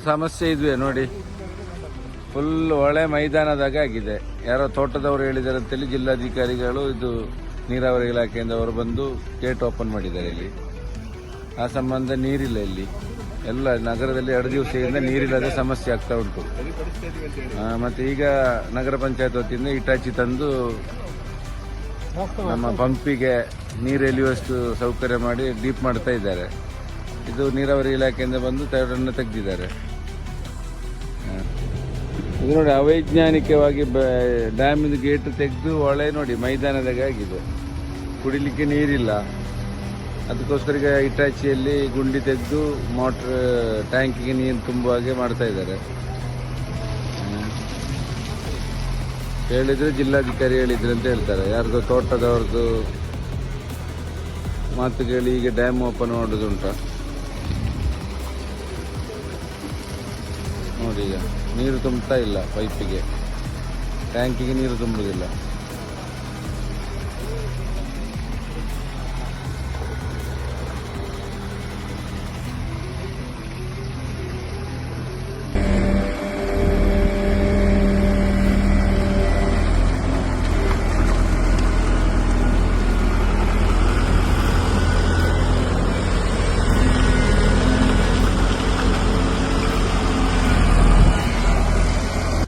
ಸಮಸ್ಯೆ ಇದ್ವಿ ನೋಡಿ, ಫುಲ್ ಹೊಳೆ ಮೈದಾನದಾಗ ಆಗಿದೆ. ಯಾರೋ ತೋಟದವರು ಹೇಳಿದ್ದಾರೆ ಅಂತೇಳಿ ಜಿಲ್ಲಾಧಿಕಾರಿಗಳು ಇದು ನೀರಾವರಿ ಇಲಾಖೆಯಿಂದವರು ಬಂದು ಗೇಟ್ ಓಪನ್ ಮಾಡಿದ್ದಾರೆ. ಇಲ್ಲಿ ಆ ಸಂಬಂಧ ನೀರಿಲ್ಲ. ಇಲ್ಲಿ ಎಲ್ಲ ನಗರದಲ್ಲಿ 2 ದಿವಸದಿಂದ ನೀರಿಲ್ಲದೆ ಸಮಸ್ಯೆ ಆಗ್ತಾ ಉಂಟು. ಮತ್ತೆ ಈಗ ನಗರ ಪಂಚಾಯತ್ ವತಿಯಿಂದ ಇಟಾಚಿ ತಂದು ನಮ್ಮ ಪಂಪಿಗೆ ನೀರು ಎಳೆಯುವಷ್ಟು ಸೌಕರ್ಯ ಮಾಡಿ ಡೀಪ್ ಮಾಡ್ತಾ ಇದ್ದಾರೆ. ಇದು ನೀರಾವರಿ ಇಲಾಖೆಯಿಂದ ಬಂದು ತಡೆಯನ್ನು ತೆಗೆದಿದ್ದಾರೆ. ಇದು ನೋಡಿ, ಅವೈಜ್ಞಾನಿಕವಾಗಿ ಡ್ಯಾಮಿನ ಗೇಟ್ ತೆಗೆದು ಹೊಳೆ ನೋಡಿ ಮೈದಾನದಾಗ ಆಗಿದೆ. ಕುಡಿಲಿಕ್ಕೆ ನೀರಿಲ್ಲ. ಅದಕ್ಕೋಸ್ಕರ ಈಗ ಇಟಾಚಿಯಲ್ಲಿ ಗುಂಡಿ ತೆಗೆದು ಮೋಟ್ರ್ ಟ್ಯಾಂಕಿಗೆ ನೀರು ತುಂಬುವ ಹಾಗೆ ಮಾಡ್ತಾ ಇದ್ದಾರೆ. ಹೇಳಿದ್ರೆ ಜಿಲ್ಲಾಧಿಕಾರಿ ಹೇಳಿದ್ರು ಅಂತ ಹೇಳ್ತಾರೆ. ಯಾರ್ದು ತೋಟದವ್ರದ್ದು ಮಾತು ಕೇಳಿ ಈಗ ಡ್ಯಾಮ್ ಓಪನ್ ಮಾಡೋದುಂಟ ನೋಡಿ. ಈಗ ನೀರು ತುಂಬುತ್ತಾ ಇಲ್ಲ, ಪೈಪಿಗೆ ಟ್ಯಾಂಕಿಗೆ ನೀರು ತುಂಬುವುದಿಲ್ಲ.